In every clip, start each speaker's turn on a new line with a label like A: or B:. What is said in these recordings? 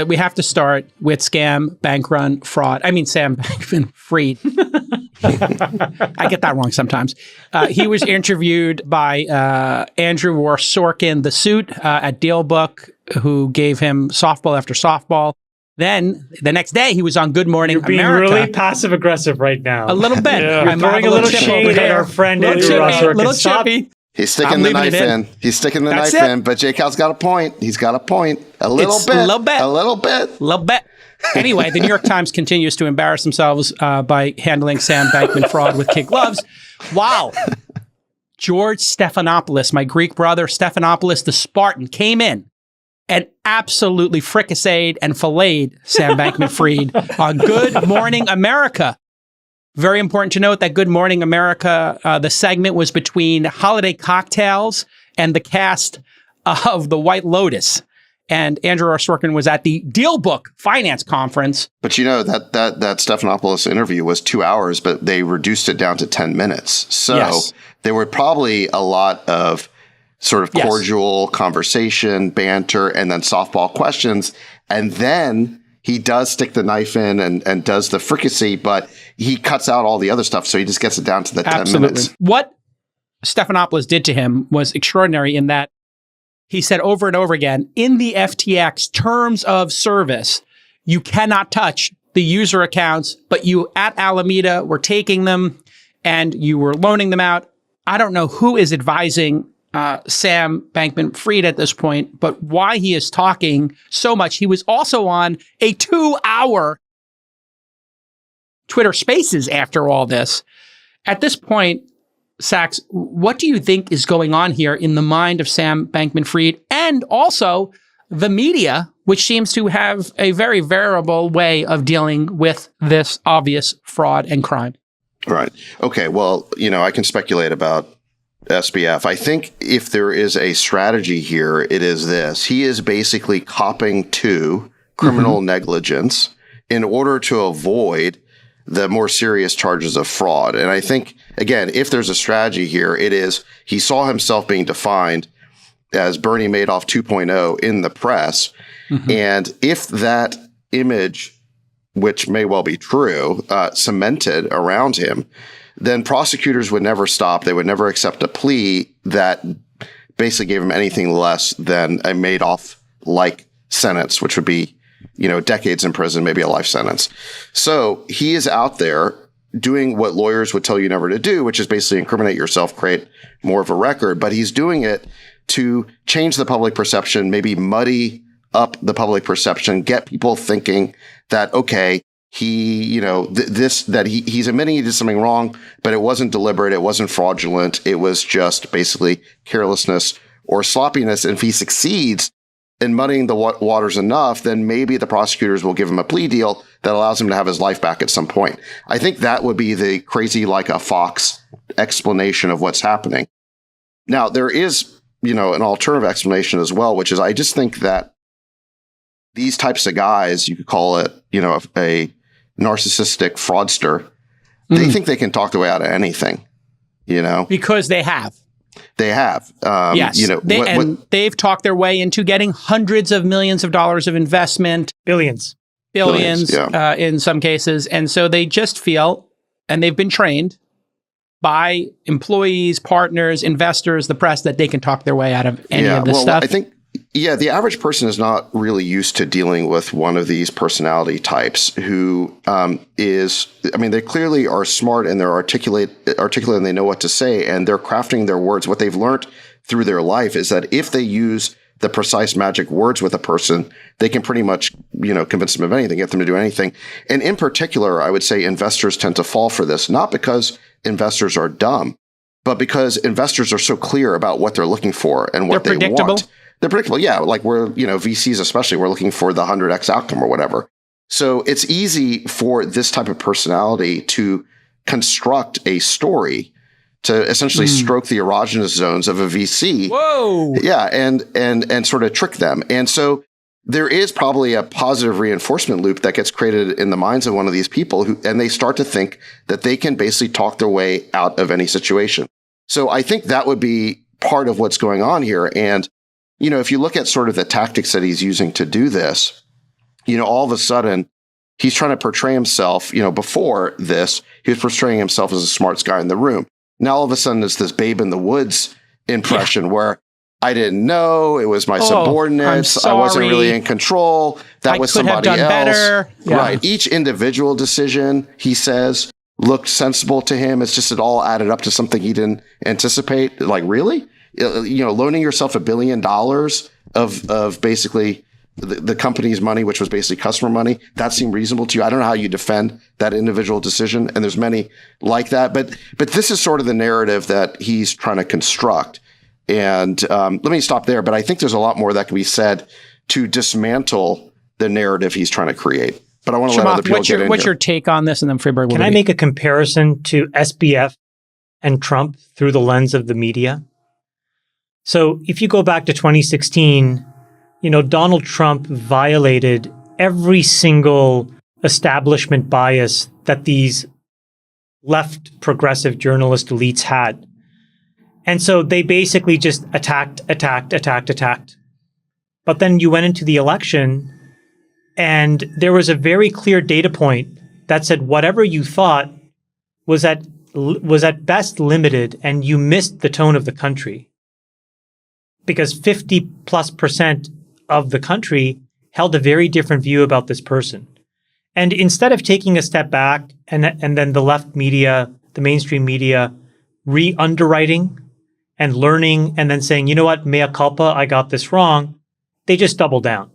A: we have to start with scam, bank run, fraud. I mean, Sam Bankman-Fried. I get that wrong sometimes. He was interviewed by Andrew Sorkin, the suit at DealBook, who gave him softball after softball. Then the next day, he was on Good Morning
B: You're being
A: America.
B: really passive aggressive right now.
A: A little bit.
B: Yeah. You're throwing a little shade at our friend Andrew Sorkin.
A: Little chippy.
C: He's sticking the knife in. He's sticking the knife in. But J. Cal's got a point. He's got a point. A little bit.
A: Anyway, the New York Times continues to embarrass themselves by handling Sam Bankman-Fried with kid gloves. Wow. George Stephanopoulos, my Greek brother, Stephanopoulos, the Spartan, came in and absolutely fricasseed and filleted Sam Bankman-Fried on Good Morning America. Very important to note that Good Morning America, the segment was between holiday cocktails and the cast of The White Lotus. And Andrew R. Sorkin was at the DealBook Finance Conference.
C: But you know, that Stephanopoulos interview was 2 hours, but they reduced it down to 10 minutes. So there were probably a lot of sort of cordial conversation, banter, and then softball questions. And then he does stick the knife in and does the fricassee, but he cuts out all the other stuff. So he just gets it down to the 10 minutes.
A: What Stephanopoulos did to him was extraordinary in that he said over and over again, in the FTX terms of service, you cannot touch the user accounts, but you at Alameda were taking them and you were loaning them out. I don't know who is advising Sam Bankman-Fried at this point, but why he is talking so much. He was also on a 2-hour Twitter Spaces after all this. At this point, Sachs, what do you think is going on here in the mind of Sam Bankman-Fried and also the media, which seems to have a very variable way of dealing with this obvious fraud and crime?
C: Right. Okay. Well, you know, I can speculate about SBF. I think if there is a strategy here, it is this. He is basically copping to criminal negligence in order to avoid the more serious charges of fraud. And I think, again, if there's a strategy here, it is he saw himself being defined as Bernie Madoff 2.0 in the press. And if that image, which may well be true, cemented around him, then prosecutors would never stop. They would never accept a plea that basically gave him anything less than a Madoff-like sentence, which would be, you know, decades in prison, maybe a life sentence. So he is out there doing what lawyers would tell you never to do, which is basically incriminate yourself, create more of a record. But he's doing it to change the public perception, maybe muddy up the public perception, get people thinking that, okay, he, you know, he's admitting he did something wrong, but it wasn't deliberate. It wasn't fraudulent. It was just basically carelessness or sloppiness. And if he succeeds in muddying the waters enough, then maybe the prosecutors will give him a plea deal that allows him to have his life back at some point. I think that would be the crazy like a fox explanation of what's happening. Now, there is, you know, an alternative explanation as well, which is I just think that these types of guys, you could call it, you know, a narcissistic fraudster, they think they can talk their way out of anything, you know?
A: Because they have.
C: They have.
A: Yes.
C: You know,
A: they've talked their way into getting hundreds of millions of dollars of investment.
B: Billions,
A: in some cases. And so they just feel, and they've been trained by employees, partners, investors, the press, that they can talk their way out of any of this stuff.
C: I think, the average person is not really used to dealing with one of these personality types who they clearly are smart and they're articulate and they know what to say and they're crafting their words. What they've learned through their life is that if they use the precise magic words with a person, they can pretty much, you know, convince them of anything, get them to do anything. And in particular, I would say investors tend to fall for this, not because investors are dumb, but because investors are so clear about what they're looking for and what they want. They're predictable. Yeah. Like VCs especially, we're looking for the 100x outcome or whatever. So it's easy for this type of personality to construct a story to essentially stroke the erogenous zones of a VC.
A: Whoa.
C: Yeah. And sort of trick them. And so there is probably a positive reinforcement loop that gets created in the minds of one of these people and they start to think that they can basically talk their way out of any situation. So I think that would be part of what's going on here. And, you know, if you look at sort of the tactics that he's using to do this, all of a sudden he's trying to portray himself, before this, he was portraying himself as the smartest guy in the room. Now all of a sudden it's this babe in the woods impression where I didn't know, it was my subordinates, I wasn't really in control, that was somebody else.
A: Better. Yeah.
C: Right. Each individual decision, he says, looked sensible to him. It's just it all added up to something he didn't anticipate. Like, really? Loaning yourself $1 billion of basically the company's money, which was basically customer money, that seemed reasonable to you. I don't know how you defend that individual decision, and there's many like that. But this is sort of the narrative that he's trying to construct. And let me stop there. But I think there's a lot more that can be said to dismantle the narrative he's trying to create. But I want to let other people get in
A: What's your take on this? And then Freeberg,
B: can I make a comparison to SBF and Trump through the lens of the media? So if you go back to 2016, Donald Trump violated every single establishment bias that these left progressive journalist elites had. And so they basically just attacked. But then you went into the election and there was a very clear data point that said whatever you thought was at best limited, and you missed the tone of the country. Because 50+% of the country held a very different view about this person. And instead of taking a step back and then the left media, the mainstream media, re-underwriting and learning and then saying, you know what, mea culpa, I got this wrong, they just doubled down.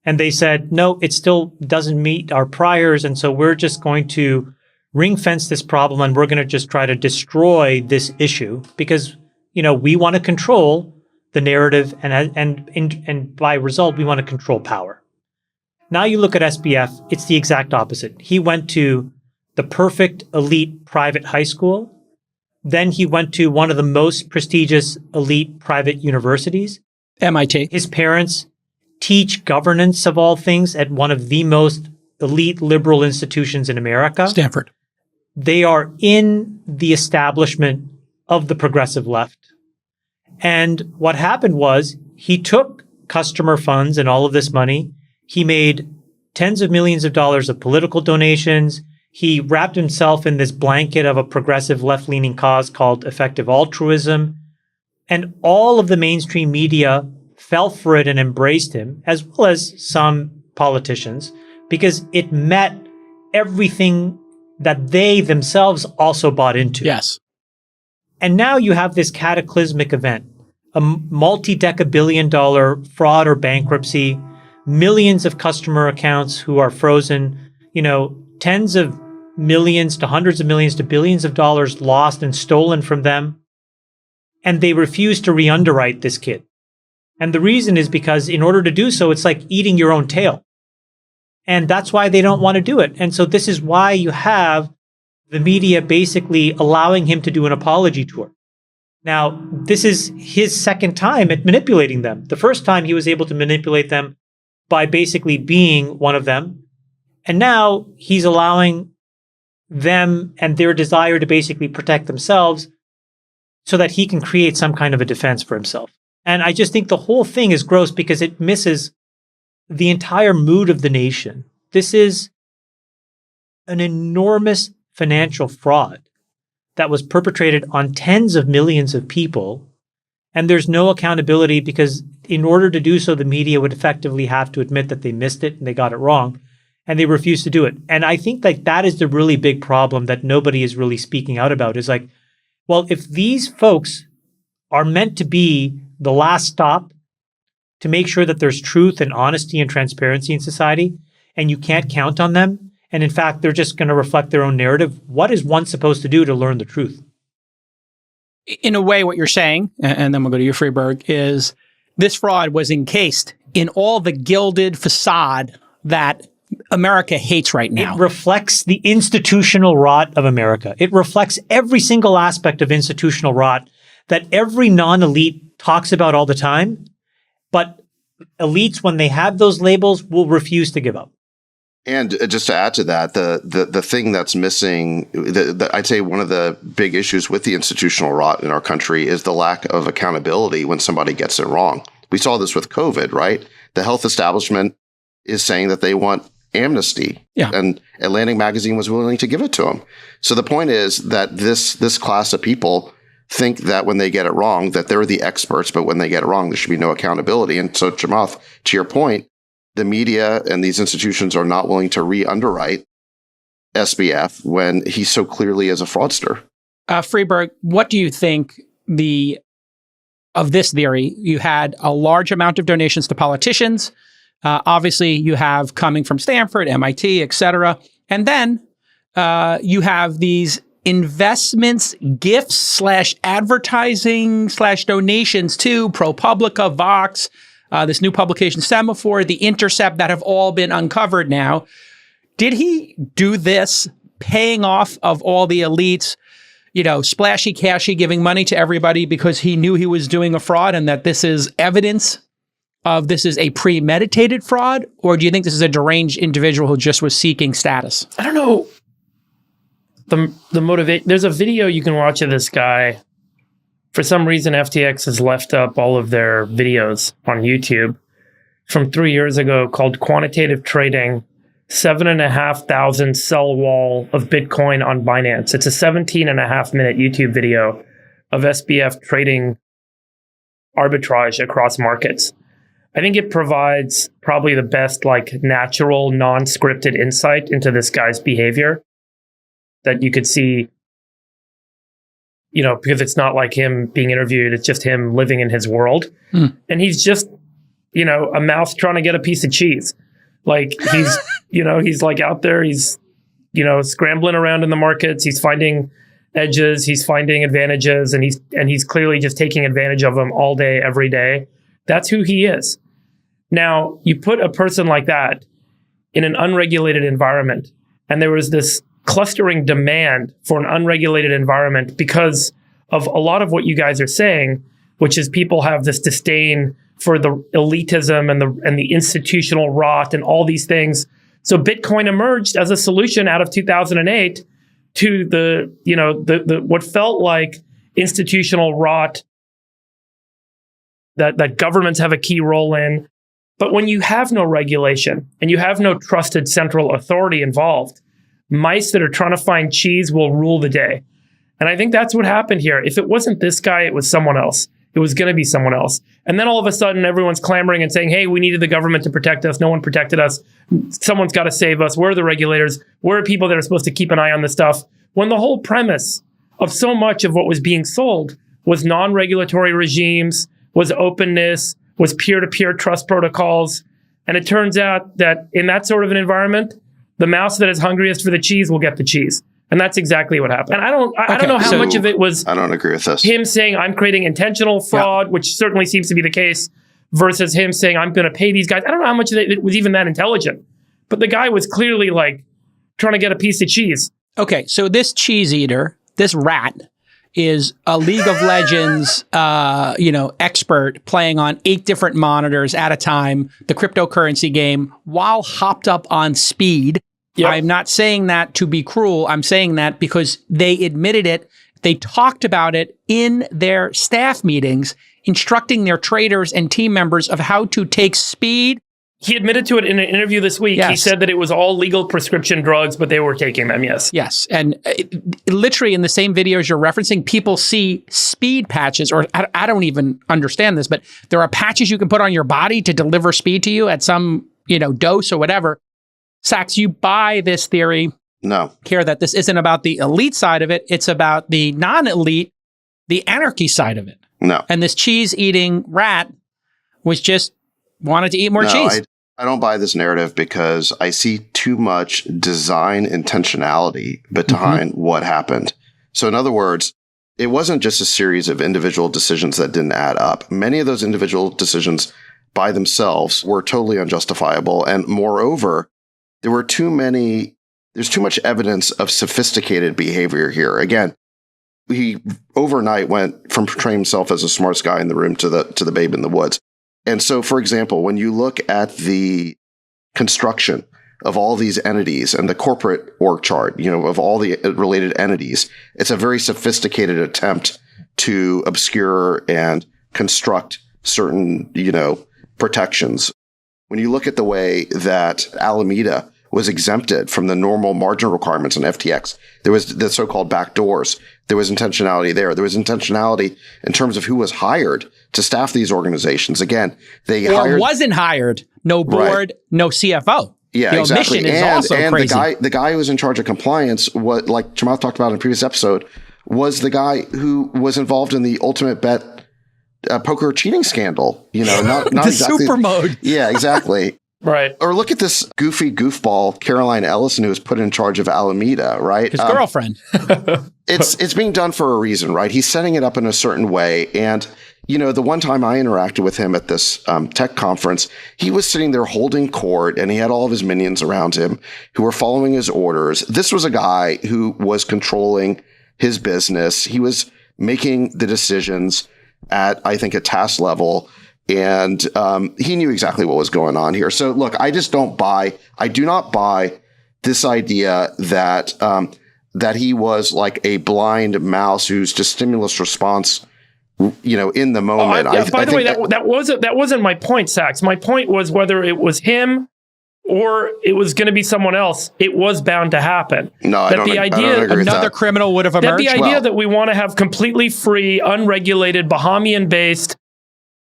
B: And they said, no, it still doesn't meet our priors, and so we're just going to ring fence this problem, and we're going to just try to destroy this issue because, we want to control the narrative, and by result, we want to control power. Now you look at SBF, it's the exact opposite. He went to the perfect elite private high school. Then he went to one of the most prestigious elite private universities.
A: MIT.
B: His parents teach governance of all things at one of the most elite liberal institutions in America.
A: Stanford.
B: They are in the establishment of the progressive left. And what happened was he took customer funds and all of this money. He made tens of millions of dollars of political donations. He wrapped himself in this blanket of a progressive left-leaning cause called effective altruism. And all of the mainstream media fell for it and embraced him, as well as some politicians, because it met everything that they themselves also bought into.
A: Yes.
B: And now you have this cataclysmic event, a multi-deca-billion-dollar fraud or bankruptcy, millions of customer accounts who are frozen, tens of millions to hundreds of millions to billions of dollars lost and stolen from them. And they refuse to re-underwrite this kid. And the reason is because in order to do so, it's like eating your own tail. And that's why they don't want to do it. And so this is why you have the media basically allowing him to do an apology tour. Now, this is his second time at manipulating them. The first time he was able to manipulate them by basically being one of them. And now he's allowing them and their desire to basically protect themselves so that he can create some kind of a defense for himself. And I just think the whole thing is gross because it misses the entire mood of the nation. This is an enormous financial fraud that was perpetrated on tens of millions of people. And there's no accountability because in order to do so, the media would effectively have to admit that they missed it and they got it wrong. And they refuse to do it. And I think that is the really big problem that nobody is really speaking out about is like, well, if these folks are meant to be the last stop to make sure that there's truth and honesty and transparency in society, and you can't count on them, and in fact, they're just going to reflect their own narrative, what is one supposed to do to learn the truth?
A: In a way, what you're saying, and then we'll go to you, Freeberg, is this fraud was encased in all the gilded facade that America hates right now.
B: It reflects the institutional rot of America. It reflects every single aspect of institutional rot that every non-elite talks about all the time, but elites, when they have those labels, will refuse to give up.
C: And just to add to that, the thing that's missing, I'd say one of the big issues with the institutional rot in our country is the lack of accountability when somebody gets it wrong. We saw this with COVID, right? The health establishment is saying that they want amnesty.
A: Yeah.
C: And Atlantic Magazine was willing to give it to them. So the point is that this class of people think that when they get it wrong, that they're the experts, but when they get it wrong, there should be no accountability. And so, Chamath, to your point, the media and these institutions are not willing to re-underwrite SBF when he so clearly is a fraudster.
A: Freeberg, what do you think of this theory? You had a large amount of donations to politicians. Obviously, you have coming from Stanford, MIT, et cetera. And then you have these investments, gifts / advertising / donations to ProPublica, Vox, this new publication, Semaphore, The Intercept, that have all been uncovered now. Did he do this paying off of all the elites, splashy cashy, giving money to everybody because he knew he was doing a fraud and that this is evidence of this is a premeditated fraud? Or do you think this is a deranged individual who just was seeking status?
D: I don't know. The motivate. There's a video you can watch of this guy. For some reason, FTX has left up all of their videos on YouTube from 3 years ago called Quantitative Trading, 7,500 sell wall of Bitcoin on Binance. It's a 17.5-minute YouTube video of SBF trading arbitrage across markets. I think it provides probably the best, natural, non-scripted insight into this guy's behavior that you could see, because it's not like him being interviewed. It's just him living in his world. And he's just, a mouse trying to get a piece of cheese. He's, he's out there, he's, scrambling around in the markets. He's finding edges, he's finding advantages, and he's clearly just taking advantage of them all day, every day. That's who he is. Now, you put a person like that in an unregulated environment, and there was this clustering demand for an unregulated environment because of a lot of what you guys are saying, which is people have this disdain for the elitism and the institutional rot and all these things. So Bitcoin emerged as a solution out of 2008 to the what felt like institutional rot that governments have a key role in. But when you have no regulation and you have no trusted central authority involved, mice that are trying to find cheese will rule the day. And I think that's what happened here. If it wasn't this guy, it was someone else. It was going to be someone else. And then all of a sudden, everyone's clamoring and saying, hey, we needed the government to protect us. No one protected us. Someone's got to save us. Where are the regulators? Where are people that are supposed to keep an eye on this stuff? When the whole premise of so much of what was being sold was non-regulatory regimes, was openness, was peer-to-peer trust protocols. And it turns out that in that sort of an environment, the mouse that is hungriest for the cheese will get the cheese. And that's exactly what happened. And I don't know how much of it was
C: I don't agree with this.
D: Him saying I'm creating intentional fraud, which certainly seems to be the case, versus him saying I'm going to pay these guys. I don't know how much of it was even that intelligent. But the guy was clearly trying to get a piece of cheese.
A: Okay, so this cheese eater, this rat, is a League of Legends, expert playing on 8 different monitors at a time, the cryptocurrency game, while hopped up on speed. Yep. I'm not saying that to be cruel. I'm saying that because they admitted it. They talked about it in their staff meetings, instructing their traders and team members of how to take speed.
D: He admitted to it in an interview this week. Yes. He said that it was all legal prescription drugs, but they were taking them, yes.
A: Yes. And literally in the same videos you're referencing, people see speed patches, or I don't even understand this, but there are patches you can put on your body to deliver speed to you at some, dose or whatever. Sachs, you buy this theory
C: No.
A: here that this isn't about the elite side of it. It's about the non-elite, the anarchy side of it.
C: No.
A: And this cheese-eating rat was just wanted to eat more cheese.
C: I don't buy this narrative because I see too much design intentionality behind what happened. So in other words, it wasn't just a series of individual decisions that didn't add up. Many of those individual decisions by themselves were totally unjustifiable. And moreover, there's too much evidence of sophisticated behavior here. Again, he overnight went from portraying himself as the smartest guy in the room to the babe in the woods. And so, for example, when you look at the construction of all these entities and the corporate org chart, of all the related entities, it's a very sophisticated attempt to obscure and construct certain, protections when you look at the way that Alameda was exempted from the normal margin requirements on FTX, there was the so-called backdoors. There was intentionality there. There was intentionality in terms of who was hired to staff these organizations. Again, they hired,
A: wasn't hired. No board, no CFO.
C: Yeah,
A: the
C: exactly.
A: omission is also crazy.
C: The guy who was in charge of compliance, what like Chamath talked about in a previous episode, was the guy who was involved in the ultimate bet poker cheating scandal. You know, not
A: the
C: exactly
A: super mode.
C: Yeah, exactly.
D: Right.
C: Or look at this goofy goofball, Caroline Ellison, who was put in charge of Alameda, right?
A: His girlfriend.
C: It's being done for a reason, right? He's setting it up in a certain way. And, you know, the one time I interacted with him at this tech conference, he was sitting there holding court and he had all of his minions around him who were following his orders. This was a guy who was controlling his business. He was making the decisions at, I think, a task level. And he knew exactly what was going on here. So, look, I do not buy this idea that that he was like a blind mouse who's just stimulus response, you know, in the moment.
D: By the way, that wasn't my point, Sachs. My point was whether it was him or it was going to be someone else, it was bound to happen.
C: No, I don't agree with
A: another
C: that.
A: criminal would have emerged.
D: That the idea that we want to have completely free, unregulated, Bahamian-based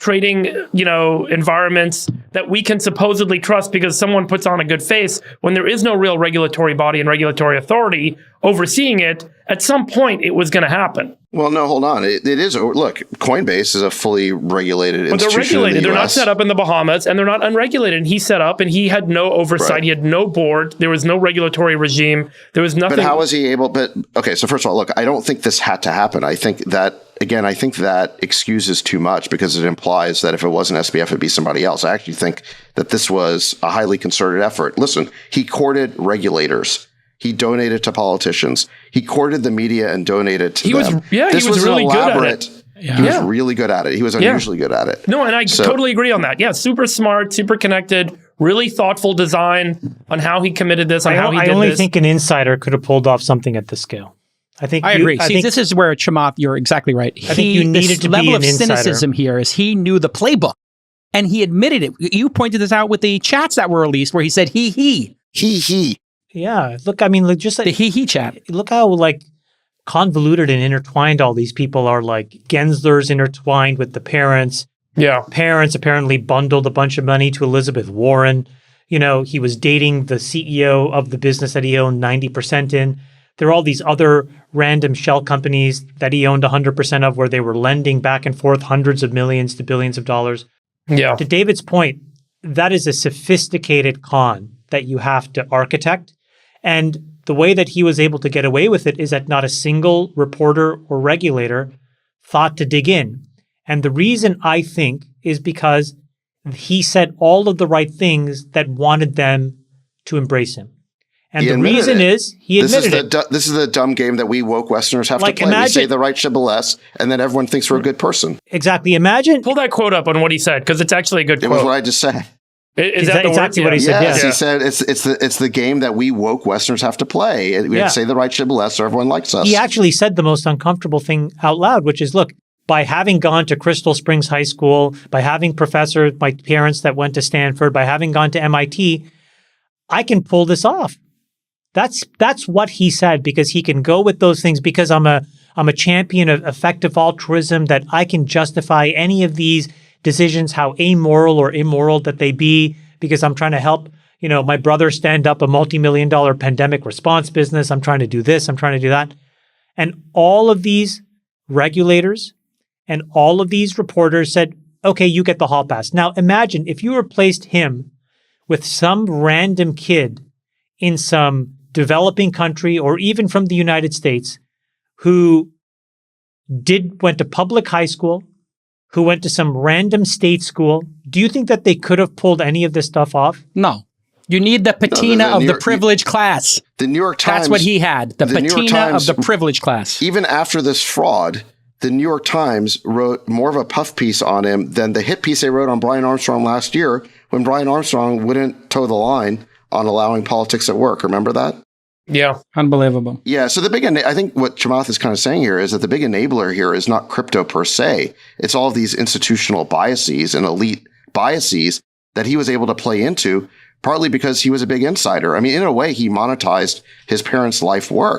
D: trading, you know, environments that we can supposedly trust because someone puts on a good face when there is no real regulatory body and regulatory authority overseeing it, at some point it was going to happen.
C: Well, no, hold on. It is. Look, Coinbase is a fully regulated institution.
D: But they're regulated.
C: In the
D: They're not
C: US.
D: set up in the Bahamas and they're not unregulated. And he set up and he had no oversight.
C: Right.
D: He had no board. There was no regulatory regime. There was nothing.
C: But how was he able? But okay, so first of all, look, I don't think this had to happen. I think that excuses too much because it implies that if it wasn't SBF, it'd be somebody else. I actually think that this was a highly concerted effort. Listen, he courted regulators. He donated to politicians. He courted the media and donated to them.
D: He was really good at it.
C: He was really good at it. He was unusually good at it.
D: No, and I totally agree on that. Yeah, super smart, super connected, really thoughtful design on how he committed this, on how he did this.
B: I only think an insider could have pulled off something at this scale. I agree.
A: See, this is where Chamath, you're exactly right.
B: I think you needed to be
A: level
B: an
A: of
B: insider.
A: cynicism here is he knew the playbook, and he admitted it. You pointed this out with the chats that were released, where he said he.
B: Yeah, look, I mean, just like
A: The he chat.
B: Look how like convoluted and intertwined all these people are. Like Gensler's intertwined with the parents.
D: Yeah,
B: parents apparently bundled a bunch of money to Elizabeth Warren. You know, he was dating the CEO of the business that he owned 90% in. There are all these other random shell companies that he owned 100% of where they were lending back and forth hundreds of millions to billions of dollars.
D: Yeah.
B: To David's point, that is a sophisticated con that you have to architect. And the way that he was able to get away with it is that not a single reporter or regulator thought to dig in. And the reason I think is because he said all of the right things that wanted them to embrace him. And the reason is he admitted it.
C: This is the dumb game that we woke Westerners have
B: Like,
C: to play. We say
B: imagine-
C: the right shibboleth, and then everyone thinks we're a good person.
B: Exactly. Imagine.
D: pull that quote up on what he said because it's actually a good
C: It
D: quote.
C: was what I just said.
D: Is that the
B: exactly
D: word?
B: what he said?
C: Yes,
B: Yeah.
C: he said it's the game that we woke Westerners have to play. We have to say the right shibboleth so everyone likes us.
B: He actually said the most uncomfortable thing out loud, which is, look, by having gone to Crystal Springs High School, by having professors, my parents that went to Stanford, by having gone to MIT, I can pull this off. That's what he said, because he can go with those things because I'm a champion of effective altruism, that I can justify any of these decisions, how amoral or immoral that they be, because I'm trying to help, you know, my brother stand up a multi-million-dollar pandemic response business. I'm trying to do this. I'm trying to do that. And all of these regulators and all of these reporters said, okay, you get the hall pass. Now imagine if you replaced him with some random kid in some developing country or even from the United States who went to public high school, who went to some random state school. Do you think that they could have pulled any of this stuff off?
A: No. You need the patina of the privileged class.
C: The New York Times.
A: That's what he had. The patina of the privileged class.
C: Even after this fraud, the New York Times wrote more of a puff piece on him than the hit piece they wrote on Brian Armstrong last year when Brian Armstrong wouldn't toe the line on allowing politics at work. Remember that?
D: Yeah.
A: Unbelievable.
C: Yeah. So I think what Chamath is kind of saying here is that the big enabler here is not crypto per se. It's all of these institutional biases and elite biases that he was able to play into, partly because he was a big insider. I mean, in a way, he monetized his parents' life work.